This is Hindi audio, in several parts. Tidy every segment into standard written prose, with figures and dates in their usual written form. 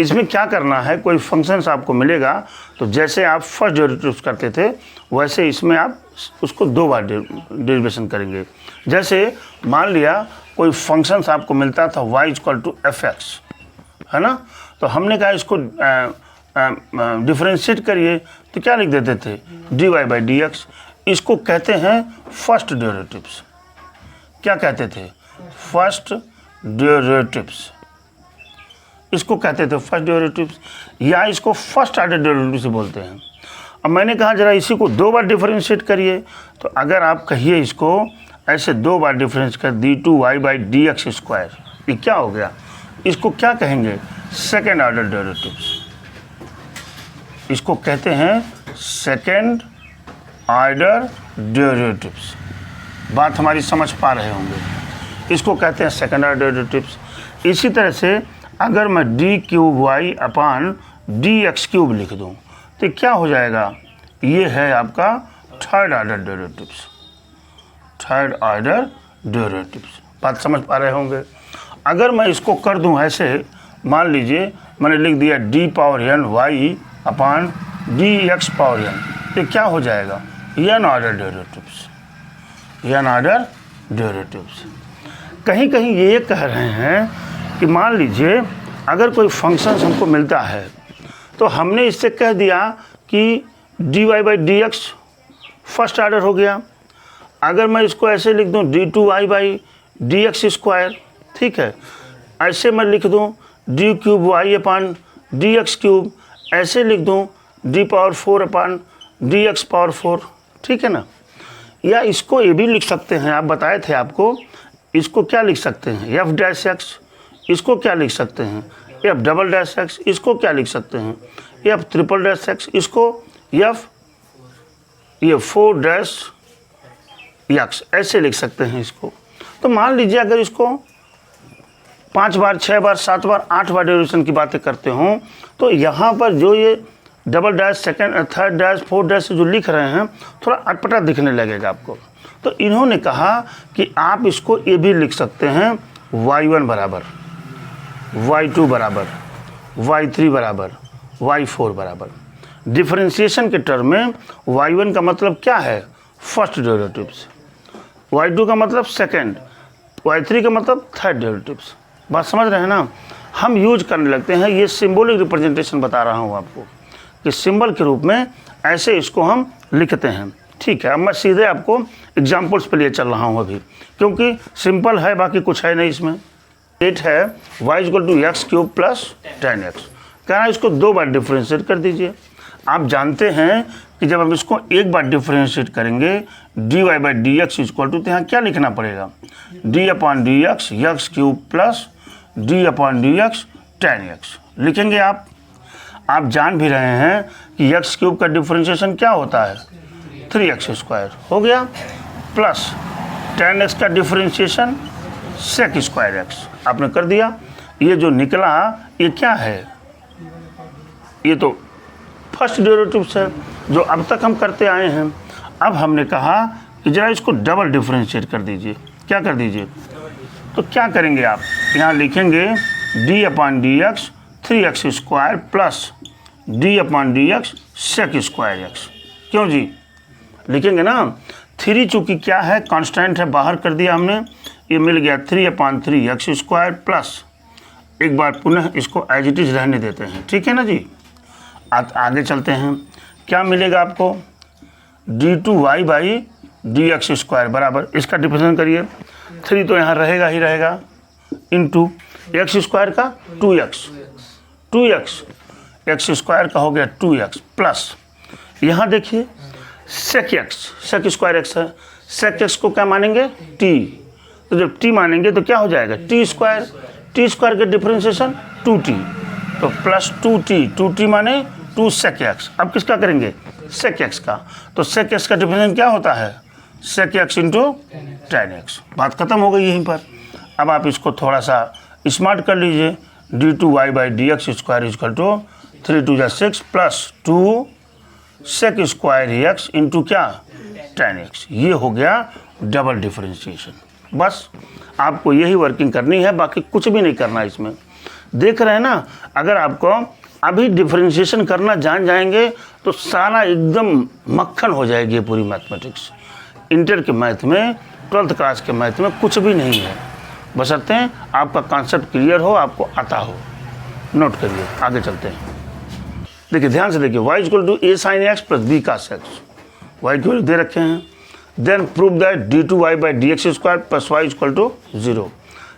इसमें क्या करना है, कोई फंक्शंस आपको मिलेगा तो जैसे आप फर्स्ट डेरिवेटिव्स करते थे वैसे इसमें आप उसको 2 बार डेरिवेशन करेंगे। जैसे मान लिया कोई फंक्शंस आपको मिलता था y = fx, है ना, तो हमने कहा इसको डिफरेंशिएट करिए तो क्या लिख देते थे, dy/dx। इसको कहते हैं फर्स्ट डेरिवेटिव्स। क्या कहते थे, फर्स्ट डेरिवेटिव्स, इसको कहते थे फर्स्ट डेरिवेटिव्स, या इसको फर्स्ट ऑर्डर डेरिवेटिव्स बोलते हैं। अब मैंने कहा जरा इसी को 2 बार डिफरेंशिएट करिए, तो अगर आप कहिए इसको ऐसे 2 बार डिफरेंशिएट कर d2y/dx², ये क्या हो गया, इसको क्या कहेंगे, सेकेंड ऑर्डर डेरिवेटिव्स। इसको कहते हैं सेकेंड ऑर्डर डेरिवेटिव्स। बात हमारी समझ पा रहे होंगे, इसको कहते हैं सेकेंड ऑर्डर डेरिवेटिव्स। इसी तरह से अगर मैं d3y/dx³ लिख दूं तो क्या हो जाएगा, ये है आपका third order derivatives, third order derivatives. बात समझ पा रहे होंगे। अगर मैं इसको कर दूं ऐसे, मान लीजिए मैंने लिख दिया d⁻y/dx⁻n, तो क्या हो जाएगा, n order derivatives, n order derivatives. कहीं कहीं ये कह रहे हैं कि मान लीजिए अगर कोई फंक्शन हमको मिलता है तो हमने इससे कह दिया कि dy/dx फर्स्ट ऑर्डर हो गया। अगर मैं इसको ऐसे लिख दूं d2y/dx², ठीक है, ऐसे मैं लिख दूं d3y/dx³, ऐसे लिख दूं d⁻4/dx⁻4, ठीक है ना। या इसको ये भी लिख सकते हैं, आप बताए थे आपको, इसको क्या लिख सकते हैं, f'(x), इसको क्या लिख सकते हैं, f'(x), इसको क्या लिख सकते हैं, f'(x), इसको ये 4'x ऐसे लिख सकते हैं इसको। तो मान लीजिए अगर इसको 5 बार, 6 बार, 7 बार, 8 बार डेरिवेशन की बातें करते हों तो यहाँ पर जो ये डबल-, सेकेंड, थर्ड-, 4' जो लिख रहे हैं थोड़ा अटपटा दिखने लगेगा आपको। तो इन्होंने कहा कि आप इसको ये भी लिख सकते हैं y1 बराबर, y2 बराबर, y3 बराबर, y4 बराबर। डिफरेंशिएशन के टर्म में y1 का मतलब क्या है, फर्स्ट डेरिवेटिव्स, y2 का मतलब सेकंड, y3 का मतलब थर्ड डेरिवेटिव्स। बात समझ रहे हैं ना। हम यूज करने लगते हैं, ये सिंबॉलिक रिप्रेजेंटेशन बता रहा हूँ आपको कि सिंबल के रूप में ऐसे इसको हम लिखते हैं, ठीक है। अब मैं सीधे आपको एग्जाम्पल्स पे लिए चल रहा हूँ अभी, क्योंकि सिंपल है, बाकी कुछ है नहीं इसमें। 8 है y = x³ + 10x, कहना इसको 2 बार डिफ्रेंशिएट कर दीजिए। आप जानते हैं कि जब हम इसको 1 बार डिफ्रेंशिएट करेंगे dy/dx तो यहाँ क्या लिखना पड़ेगा, d/dx x³ + d/dx 10x लिखेंगे आप जान भी रहे हैं कि x³ का डिफ्रेंशिएशन क्या होता है, 3x² हो गया, प्लस 10x का डिफ्रेंशिएशन sec²x आपने कर दिया। ये जो निकला ये क्या है, ये तो फर्स्ट डेरिवेटिव्स है जो अब तक हम करते आए हैं। अब हमने कहा कि जरा इसको डबल डिफ्रेंशिएट कर दीजिए। क्या कर दीजिए, तो क्या करेंगे आप, यहाँ लिखेंगे d/dx 3x² + d/dx sec²x। क्यों जी, लिखेंगे ना, 3 चूँकि क्या है, कांस्टेंट है, बाहर कर दिया हमने, ये मिल गया 3/3x² प्लस, एक बार पुनः इसको एज इट इज रहने देते हैं, ठीक है ना जी। आगे चलते हैं, क्या मिलेगा आपको, d2y/dx² बराबर, इसका डिफरेंशिएशन करिए, 3 तो यहाँ रहेगा ही रहेगा, इंटू x² का 2x, x² का हो गया 2x प्लस, यहाँ देखिए sec²x है, sec(x) को क्या मानेंगे, t, तो जब t मानेंगे तो क्या हो जाएगा, t² के डिफरेंशिएशन 2t, तो प्लस 2t माने 2 sec(x). अब किसका करेंगे, sec(x) का, तो sec(x) का डिफरेंशिएशन क्या होता है, sec(x) × 10x। बात खत्म हो गई यहीं पर। अब आप इसको थोड़ा सा स्मार्ट कर लीजिए, d2y/dx² = 3 × 2 = 6 प्लस 2 sec²x इंटू क्या, 10x। ये हो गया डबल डिफरेंशिएशन। बस आपको यही वर्किंग करनी है, बाकी कुछ भी नहीं करना इसमें। देख रहे हैं ना, अगर आपको अभी डिफरेंशिएशन करना जान जाएंगे तो सारा एकदम मक्खन हो जाएगी पूरी मैथमेटिक्स। इंटर के मैथ में, 12th क्लास के मैथ में कुछ भी नहीं है, बशर्ते आपका कॉन्सेप्ट क्लियर हो, आपको आता हो। नोट करिए, आगे चलते हैं। देखिए ध्यान से देखिए, y equal to a sin x plus b cos x, y की वैल्यू दे रखे हैं। Then prove that d2y by d x square plus y equal to 0।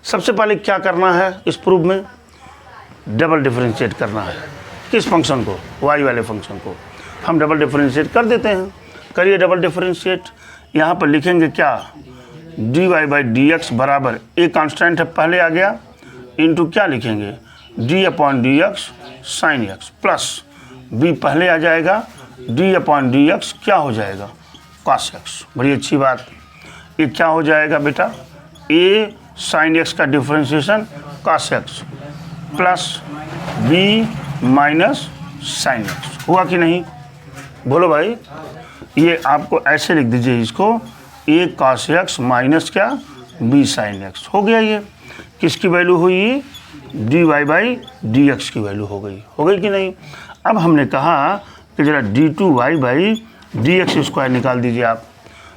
सबसे पहले क्या करना है इस प्रूफ में, डबल डिफरेंशिएट करना है। किस फंक्शन को, y वाले फंक्शन को हम डबल डिफरेंशिएट कर देते हैं। करिए डबल डिफरेंशिएट। यहाँ पर लिखेंगे क्या, dy बाई डी एक्स बराबर a कांस्टेंट है पहले आ गया, इंटू क्या लिखेंगे, d upon d x sine x plus b पहले आ जाएगा, d अपॉन डी एक्स क्या हो जाएगा, cos x। बड़ी अच्छी बात, ये क्या हो जाएगा बेटा, a साइन x का differentiation cos x plus b minus sine x. हुआ कि नहीं, बोलो भाई। ये आपको ऐसे लिख दीजिए इसको, a cos x माइनस क्या, b साइन एक्स। हो गया, ये किसकी वैल्यू हुई, dy बाई डी एक्स की वैल्यू हो गई कि नहीं। अब हमने कहा कि जरा d2y by d x square निकाल दीजिए आप।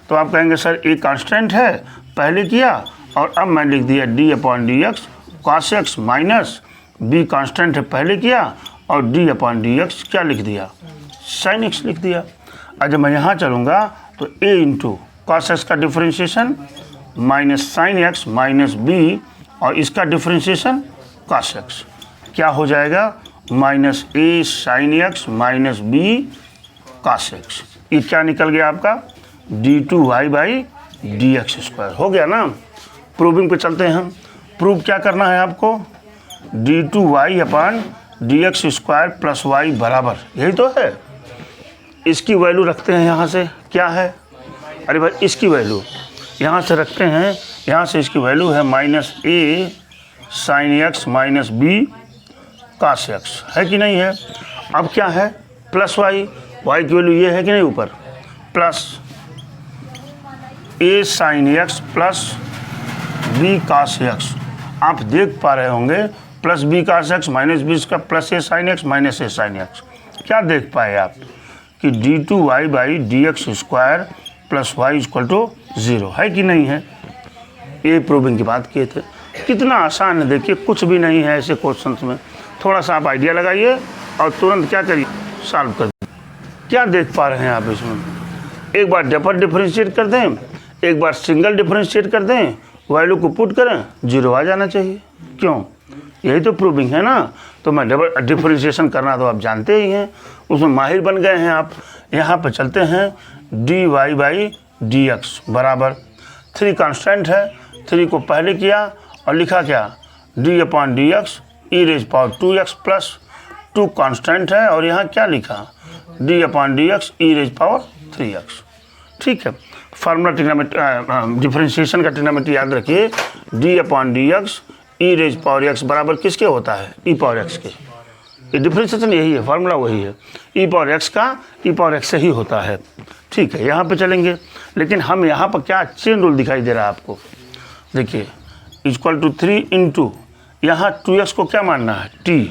तो आप कहेंगे सर a कांस्टेंट है पहले किया, और अब मैं लिख दिया d upon d x cos x minus b constant है पहले किया, और d अपॉन डी एक्स क्या लिख दिया, sin x लिख दिया। अब जब मैं यहाँ चलूँगा तो a इंटू cos x का differentiation minus sine x minus b, और इसका डिफरेंशिएशन cos x क्या हो जाएगा, minus a sine x minus b cos x। ये क्या निकल गया आपका, d2y by d x square. हो गया ना। प्रूविंग पे चलते हैं हम। प्रूव क्या करना है आपको, d2y upon d x square plus y बराबर, यही तो है। इसकी वैल्यू रखते हैं यहाँ से, क्या है, अरे भाई इसकी वैल्यू यहाँ से रखते हैं, यहाँ से इसकी वैल्यू है minus a sine x minus b cos x, है कि नहीं है। अब क्या है, प्लस y, y की वैल्यू ये है कि नहीं ऊपर, plus a sine x plus b cos x। आप देख पा रहे होंगे plus b cos x minus b का plus a sine x minus a sine x। क्या देख पाए आप कि d2y by d x square plus y equal to 0, है कि नहीं है। ये प्रूविंग की बात किए थे। कितना आसान है देखिए, कुछ भी नहीं है ऐसे क्वेश्चंस में। थोड़ा सा आप आइडिया लगाइए और तुरंत क्या करिए, सॉल्व कर दीजिए। क्या देख पा रहे हैं आप इसमें, एक बार डबल डिफरेंशिएट कर दें, एक बार सिंगल डिफरेंशिएट कर दें, वैल्यू को पुट करें, 0 आ जाना चाहिए। क्यों, यही तो प्रूविंग है ना। तो मैं डबल डिफरेंशिएशन करना तो आप जानते ही हैं, उसमें माहिर बन गए हैं आप। यहाँ पर चलते हैं, dy बाई डी एक्स बराबर 3 कांस्टेंट है, 3 को पहले किया और लिखा क्या, d upon d x e raise power 2x plus 2 constant है, और यहाँ क्या लिखा, d upon d x e raise power 3x। ठीक है, फार्मूला ट्रिग्नोमेट्री डिफरेंशिएशन का ट्रिग्नोमेट्री याद रखिए, d upon d x e raise power x बराबर किसके होता है, e पावर x के। ये डिफरेंशिएशन यही है, फार्मूला वही है, e पावर x का e पावर x से ही होता है। ठीक है, यहाँ पे चलेंगे, लेकिन हम यहाँ पर क्या चेन रूल दिखाई दे रहा है आपको। देखिए इक्वल टू 3 इंटू, यहाँ 2x को क्या मानना है, t।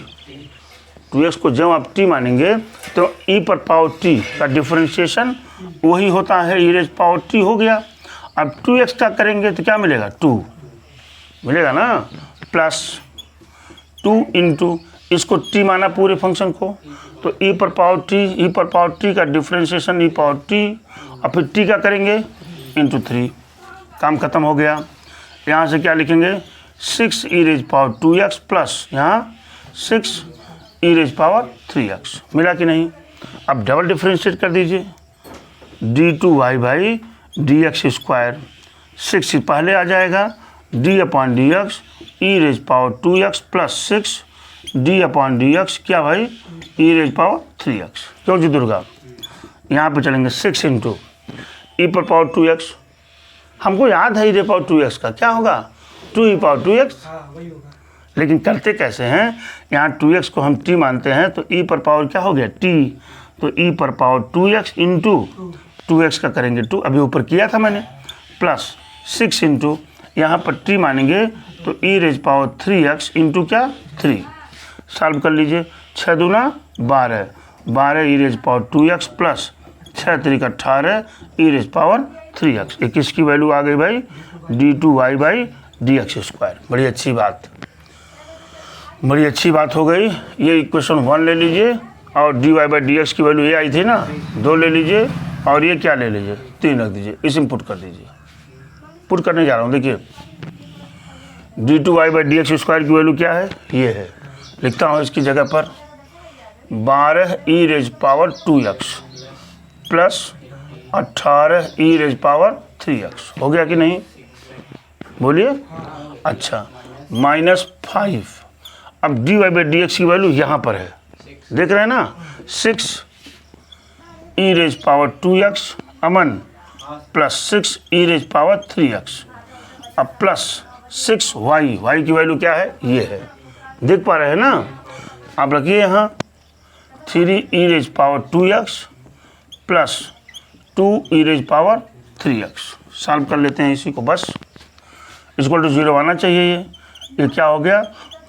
2x को जब आप t मानेंगे तो e पर पावर t का डिफरेंशिएशन वही होता है, e रेज पावर t हो गया। अब 2x का करेंगे तो क्या मिलेगा, 2 मिलेगा ना, प्लस 2 इंटू, इसको t माना पूरे फंक्शन को, तो e पर पावर t का डिफरेंशिएशन e पावर t, और फिर t का करेंगे इंटू 3, काम खत्म हो गया। यहाँ से क्या लिखेंगे, 6 ई रेज पावर 2x प्लस यहाँ 6 ई रेज पावर 3x। मिला कि नहीं। अब डबल डिफरेंशिएट कर दीजिए, d2y by d x square, 6 पहले आ जाएगा, d upon d x e raise power 2x plus 6 d upon d x क्या भाई, ई रेज पावर 3x। क्यों जी दुर्गा, यहाँ पे चलेंगे 6 इंटू ई पर पावर 2x, हमको याद है ई रेज पावर 2x का क्या होगा, 2 ई पावर 2x। लेकिन करते कैसे हैं, यहाँ 2x को हम t मानते हैं, तो e पर पावर क्या हो गया, t, तो e पर पावर 2x इंटू 2x का करेंगे 2, अभी ऊपर किया था मैंने, प्लस 6 इंटू यहाँ पर t मानेंगे तो e raise power 3x into क्या 3, सॉल्व कर लीजिए। 6 दूना 12, 12 e raise power 2x plus 6 3 18 e raise power 3x। ये किसकी वैल्यू आ गई भाई? d2y by dx square. बड़ी अच्छी बात हो गई। ये इक्वेशन 1 ले लीजिए और dy बाई dx की वैल्यू ये आई थी ना 2 ले लीजिए और ये क्या ले लीजिए 3 रख दीजिए। इसमें पुट कर दीजिए। पुट करने जा रहा हूँ। देखिए d2y बाई dx स्क्वायर की वैल्यू क्या है? ये है। लिखता हूँ इसकी जगह पर 12 e raise power 2x plus 18 e raise power 3x। हो गया कि नहीं? बोलिए। अच्छा, -5। अब dy बाई dx की वैल्यू यहाँ पर है, देख रहे हैं ना, 6 ई रेज पावर 2x अमन प्लस 6 ई रेज पावर 3x। अब प्लस 6y, y की वैल्यू क्या है? ये है। देख पा रहे हैं ना? आप रखिए यहाँ 3 ई रेज पावर 2x प्लस 2 ई रेज पावर 3x। सॉल्व कर लेते हैं इसी को। बस इक्वल टू 0 आना चाहिए। ये क्या हो गया?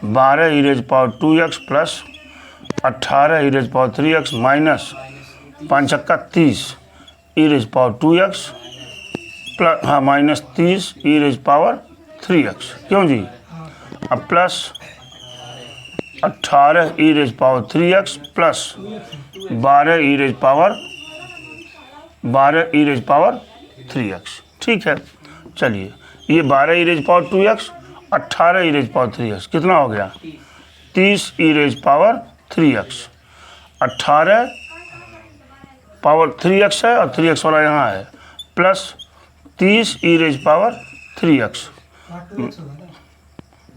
12 e raise power 2x plus 18 e raise power 3x minus 5 छक्का 30 e raise power 2x plus minus 30 e raise power 3x। क्यों जी? अब plus 18 e raise power 3x plus 12 e raise power 3x। ठीक है, चलिए ये 12 e raise power 2x 18 e raise power 3x कितना हो गया? 30 e raise power 3x। 18 power 3x है और 3x वाला यहाँ है, plus 30 e raise power 3x।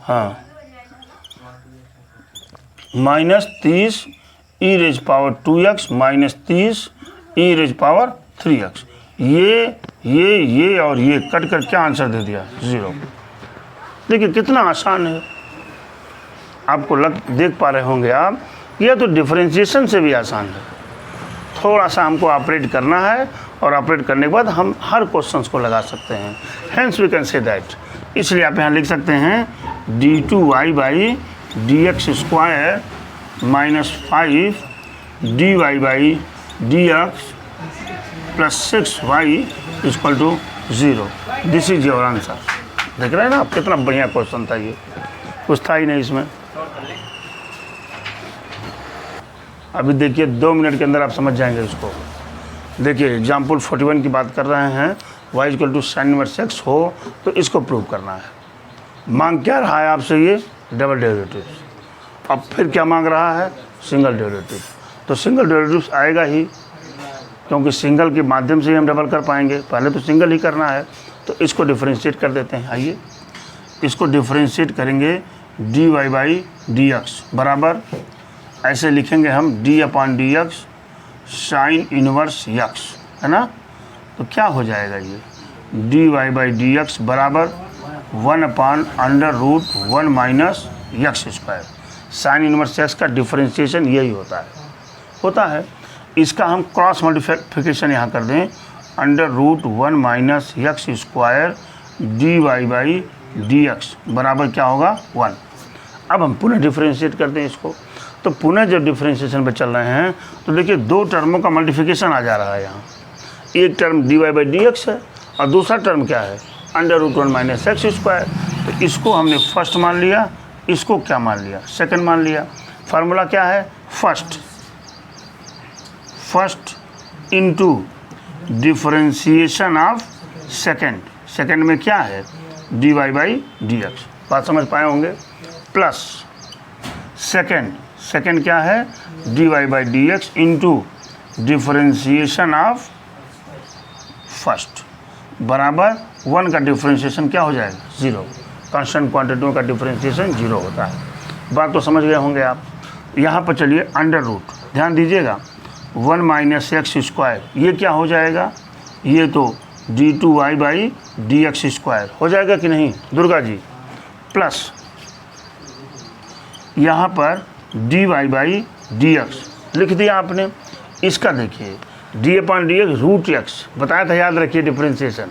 हाँ, minus 30 e raise power 2x minus 30 e raise power 3x। ये और ये कट कर क्या आंसर दे दिया? 0। देखिए कितना आसान है। आपको देख पा रहे होंगे आप, यह तो डिफरेंशिएशन से भी आसान है। थोड़ा सा हमको ऑपरेट करना है और ऑपरेट करने के बाद हम हर क्वेश्चंस को लगा सकते हैं। Hence we can say that. इसलिए आप यहाँ लिख सकते हैं d2y by dx square minus 5 dy by dx plus 6y equal to 0। This is your answer. देख रहे हैं ना आप, कितना बढ़िया क्वेश्चन था। ये कुछ था ही नहीं इसमें। अभी देखिए 2 मिनट के अंदर आप समझ जाएंगे इसको। देखिए एग्जाम्पल 41 की बात कर रहे हैं। y equal to sine inverse x हो तो इसको प्रूव करना है। मांग क्या रहा है आपसे? ये डबल डेरिवेटिव। अब फिर क्या मांग रहा है? Single derivative. तो सिंगल डेरिवेटिव आएगा ही, क्योंकि सिंगल के माध्यम से ही हम डबल कर पाएंगे। पहले तो सिंगल ही करना है, तो इसको डिफरेंशिएट कर देते हैं। आइए इसको डिफरेंशिएट करेंगे। dy बाई dx बराबर ऐसे लिखेंगे हम d अपान dx साइन इनवर्स x, है ना। तो क्या हो जाएगा? ये dy बाई dx बराबर 1 upon under root 1 minus x square. Sine inverse x का डिफरेंशिएशन यही होता है। इसका हम क्रॉस मल्टीप्लिकेशन यहाँ कर दें, under root 1 minus x square dy by dx बराबर क्या होगा? 1। अब हम पुनः डिफरेंशिएट करते हैं इसको। तो पुनः जब डिफरेंशिएशन पे चल रहे हैं तो देखिए 2 टर्मों का मल्टीप्लिकेशन आ जा रहा है यहाँ। एक टर्म dy बाई dx है और दूसरा टर्म क्या है? Under root 1 minus x square. तो इसको हमने फर्स्ट मान लिया, इसको क्या मान लिया? सेकंड मान लिया। फार्मूला क्या है? First into differentiation of second में क्या है? dy by dx। बात समझ पाए होंगे। प्लस सेकंड क्या है? dy by dx into differentiation of first बराबर 1 का डिफरेंशिएशन क्या हो जाएगा? 0। कांस्टेंट क्वांटिटियों का डिफरेंशिएशन 0 होता है। बात तो समझ गए होंगे आप। यहाँ पर चलिए अंडर रूट, ध्यान दीजिएगा, 1 माइनस x स्क्वायर, ये क्या हो जाएगा? ये तो d2y बाई dx स्क्वायर हो जाएगा कि नहीं दुर्गा जी? प्लस यहाँ पर dy बाई dx लिख दिया आपने। इसका देखिए d अपान dx रूट x बताया था, याद रखिए डिफरेंशिएशन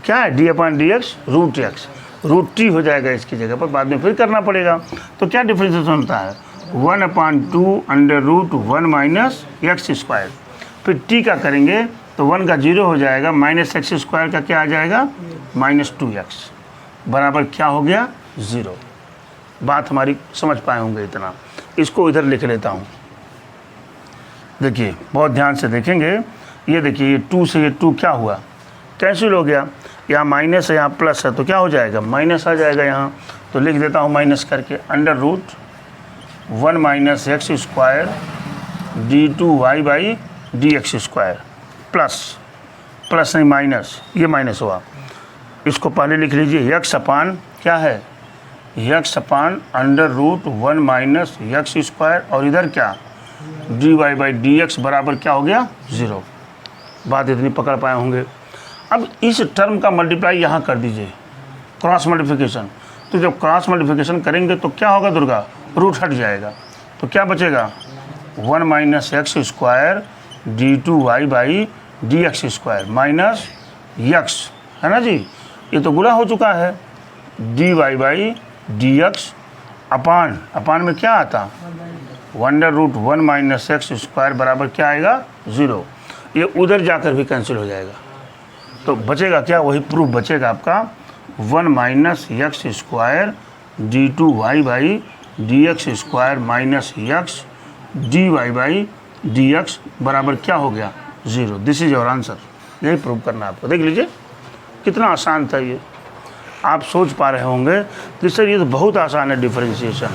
क्या है? d अपान dx रूट x। √t हो जाएगा इसकी जगह पर, बाद में फिर करना पड़ेगा। तो क्या डिफ्रेंशिएशन होता है, 1/2 √1 - x²। फिर t का करेंगे तो 1 का 0 हो जाएगा, -x² का क्या आ जाएगा, -2x बराबर क्या हो गया, 0। बात हमारी समझ पाए होंगे इतना। इसको इधर लिख लेता हूँ। देखिए बहुत ध्यान से देखेंगे, ये देखिए ये 2 से ये 2 क्या हुआ, कैंसिल हो गया। यहाँ माइनस है, यहाँ प्लस है, तो क्या हो जाएगा, माइनस आ जाएगा यहाँ। तो लिख देता हूँ माइनस करके, √1 - x² d2y/dx², प्लस नहीं माइनस, ये माइनस हुआ। इसको पहले लिख लीजिए, x अपान क्या है, x अपान √1 - x², और इधर क्या, dy/dx बराबर क्या हो गया, 0। बात इतनी पकड़ पाए होंगे। अब इस टर्म का मल्टीप्लाई यहाँ कर दीजिए, क्रॉस मल्टीप्लिकेशन। तो जब क्रॉस मल्टीप्लिकेशन करेंगे तो क्या होगा दुर्गा, रूट हट जाएगा, तो क्या बचेगा, 1 - x² d2y/dx² माइनस x, है ना जी, ये तो गुणा हो चुका है, dy/dx अपान में क्या आता, √1 - x² बराबर क्या आएगा, 0। ये उधर जाकर भी कैंसिल हो जाएगा, तो बचेगा क्या, वही प्रूफ बचेगा आपका, 1 - x² d2y/dx² minus x dy/dx बराबर क्या हो गया, 0। This is your answer. यही प्रूव करना आपको। देख लीजिए कितना आसान था ये। आप सोच पा रहे होंगे कि सर ये तो बहुत आसान है डिफरेंशिएशन।